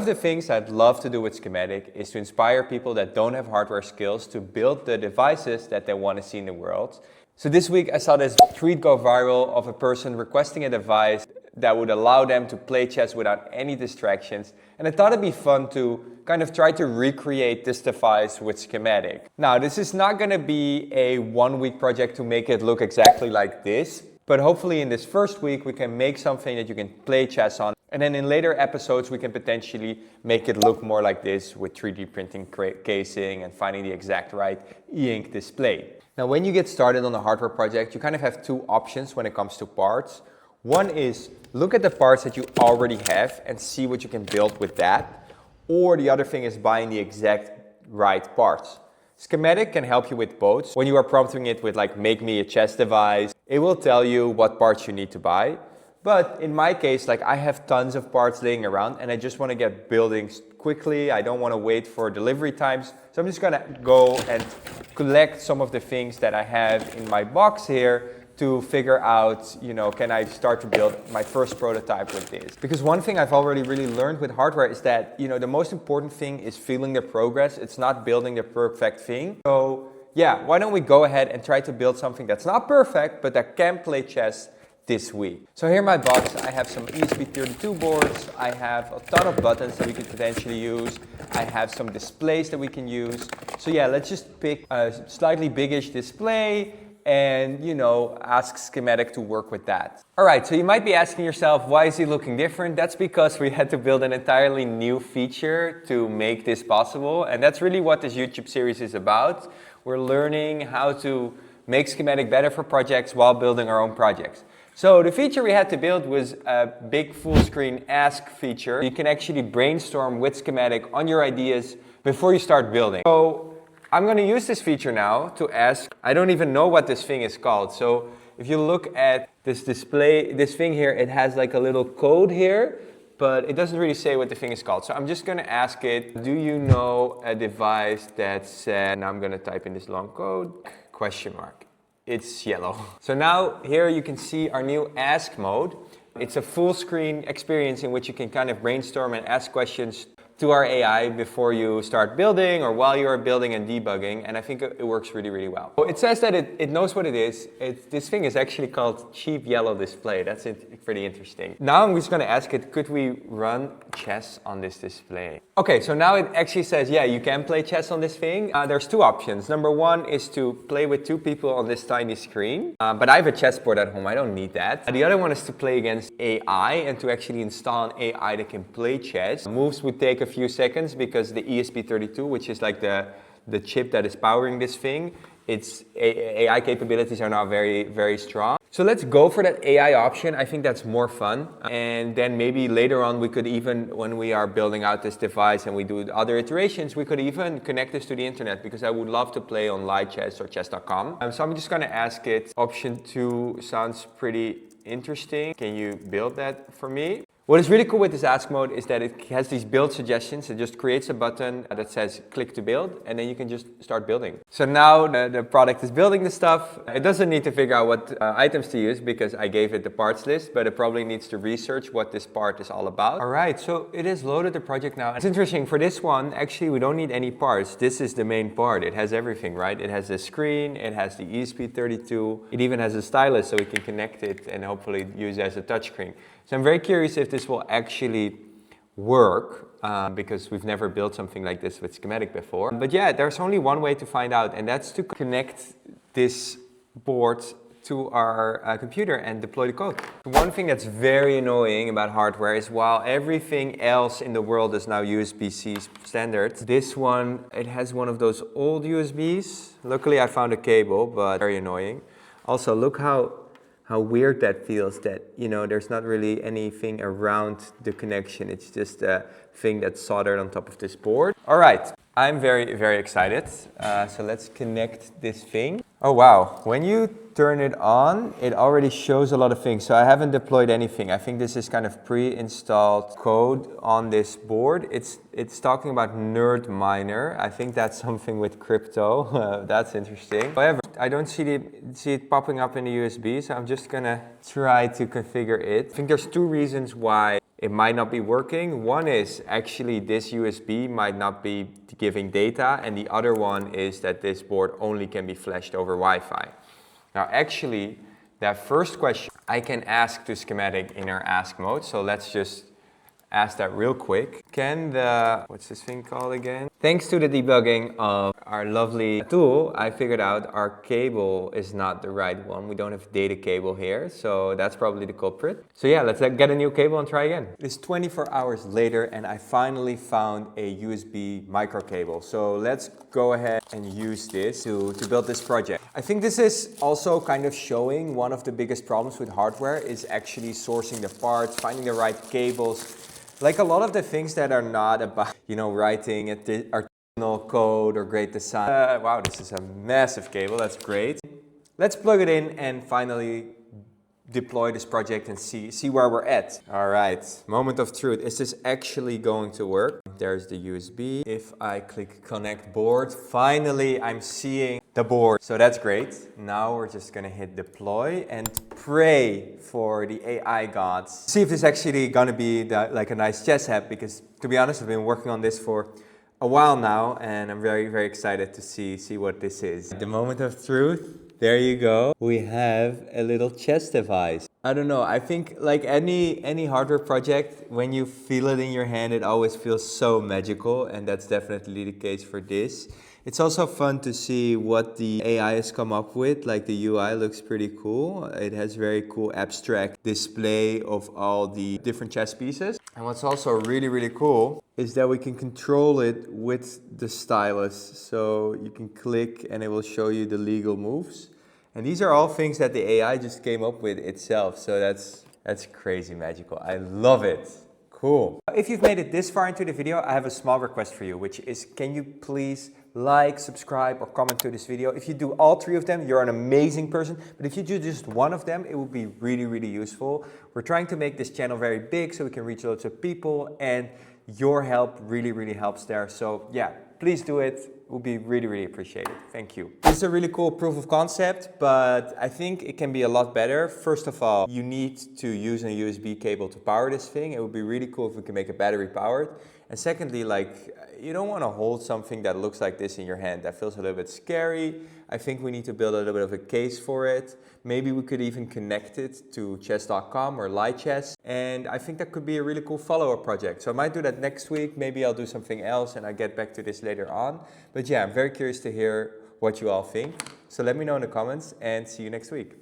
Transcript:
One of the things I'd love to do with Schematic is to inspire people that don't have hardware skills to build the devices that they want to see in the world. So this week I saw this tweet go viral of a person requesting a device that would allow them to play chess without any distractions. And I thought it'd be fun to kind of try to recreate this device with Schematic. Now, this is not going to be a one-week project to make it look exactly like this, but hopefully in this first week we can make something that you can play chess on. And then in later episodes we can potentially make it look more like this with 3D printing casing and finding the exact right e-ink display. Now, when you get started on a hardware project, you kind of have two options when it comes to parts. One is look at the parts that you already have and see what you can build with that. Or the other thing is buying the exact right parts. Schematic can help you with both. When you are prompting it with like, make me a chess device, it will tell you what parts you need to buy. But in my case, like I have tons of parts laying around and I just want to get building quickly. I don't want to wait for delivery times. So I'm just going to go and collect some of the things that I have in my box here to figure out, can I start to build my first prototype with this? Because one thing I've already really learned with hardware is that, the most important thing is feeling the progress. It's not building the perfect thing. So yeah, why don't we go ahead and try to build something that's not perfect, but that can play chess this week. So here in my box, I have some ESP32 boards. I have a ton of buttons that we could potentially use. I have some displays that we can use. So yeah, let's just pick a slightly biggish display and, ask Schematic to work with that. All right, so you might be asking yourself, why is he looking different? That's because we had to build an entirely new feature to make this possible. And that's really what this YouTube series is about. We're learning how to make Schematic better for projects while building our own projects. So the feature we had to build was a big full screen ask feature. You can actually brainstorm with Schematic on your ideas before you start building. So I'm going to use this feature now to ask. I don't even know what this thing is called. So if you look at this display, this thing here, it has like a little code here, but it doesn't really say what the thing is called. So I'm just going to ask it, do you know a device that said, and I'm going to type in this long code, question mark. It's yellow. So now here you can see our new ask mode. It's a full screen experience in which you can kind of brainstorm and ask questions to our AI before you start building or while you are building and debugging, and I think it works really, really well. So it says that it knows what it is. This thing is actually called Cheap Yellow Display. That's pretty interesting. Now I'm just going to ask it, could we run chess on this display? Okay, so now it actually says, yeah, you can play chess on this thing. There's two options. Number one is to play with two people on this tiny screen, but I have a chessboard at home. I don't need that. The other one is to play against AI and to actually install an AI that can play chess. Moves would take a few seconds because the ESP32, which is like the chip that is powering this thing, its AI capabilities are now very, very strong. So let's go for that AI option. I think that's more fun. And then maybe later on we could even, when we are building out this device and we do other iterations, we could even connect this to the internet because I would love to play on live chess or chess.com. So I'm just going to ask it. Option 2 sounds pretty interesting. Can you build that for me? What is really cool with this ask mode is that it has these build suggestions. It just creates a button that says click to build, and then you can just start building. So now the product is building the stuff. It doesn't need to figure out what items to use because I gave it the parts list, but it probably needs to research what this part is all about. All right, so it has loaded the project now. It's interesting, for this one, actually we don't need any parts. This is the main part. It has everything, right? It has the screen, it has the ESP32, it even has a stylus so we can connect it and hopefully use it as a touchscreen. So I'm very curious if this will actually work because we've never built something like this with Schematic before. But yeah, there's only one way to find out, and that's to connect this board to our computer and deploy the code. One thing that's very annoying about hardware is while everything else in the world is now USB-C standard, this one, it has one of those old USBs. Luckily I found a cable, but very annoying. Also, look how weird that feels that, there's not really anything around the connection. It's just a thing that's soldered on top of this board. All right, I'm very, very excited. So let's connect this thing. Oh, wow. When you turn it on, it already shows a lot of things. So I haven't deployed anything. I think this is kind of pre-installed code on this board. It's talking about nerd miner. I think that's something with crypto. That's interesting. However, I don't see it popping up in the USB, so I'm just gonna try to configure it. I think there's two reasons why it might not be working. One is actually this USB might not be giving data, and the other one is that this board only can be flashed over Wi-Fi. Now actually, that first question I can ask to Schematik in our ask mode, so let's just ask that real quick. Can the, what's this thing called again? Thanks to the debugging of our lovely tool, I figured out our cable is not the right one. We don't have data cable here, so that's probably the culprit. So yeah, let's get a new cable and try again. It's 24 hours later and I finally found a USB micro cable. So let's go ahead and use this to build this project. I think this is also kind of showing one of the biggest problems with hardware is actually sourcing the parts, finding the right cables. Like a lot of the things that are not about, you know, writing artisanal code or great design. Wow, this is a massive cable, that's great. Let's plug it in and finally deploy this project and see where we're at. All right, moment of truth. Is this actually going to work? There's the USB. If I click connect board, finally I'm seeing the board. So that's great. Now we're just gonna hit deploy and pray for the AI gods. See if this is actually gonna be like a nice chess app, because to be honest, I've been working on this for a while now and I'm very, very excited to see what this is. The moment of truth. There you go. We have a little chess device. I don't know, I think like any hardware project, when you feel it in your hand, it always feels so magical, and that's definitely the case for this. It's also fun to see what the AI has come up with. Like the UI looks pretty cool. It has very cool abstract display of all the different chess pieces. And what's also really, really cool is that we can control it with the stylus. So you can click and it will show you the legal moves. And these are all things that the AI just came up with itself. So that's crazy magical. I love it. Cool. If you've made it this far into the video, I have a small request for you, which is, can you please like, subscribe, or comment to this video? If you do all three of them, you're an amazing person. But if you do just one of them, it would be really, really useful. We're trying to make this channel very big so we can reach lots of people, and your help really, really helps there. So yeah, please do it. It would be really, really appreciated. Thank you. This is a really cool proof of concept, but I think it can be a lot better. First of all, you need to use a USB cable to power this thing. It would be really cool if we can make it battery powered. And secondly, like, you don't want to hold something that looks like this in your hand. That feels a little bit scary. I think we need to build a little bit of a case for it. Maybe we could even connect it to chess.com or Lichess. And I think that could be a really cool follow-up project. So I might do that next week. Maybe I'll do something else and I'll get back to this later on. But yeah, I'm very curious to hear what you all think. So let me know in the comments and see you next week.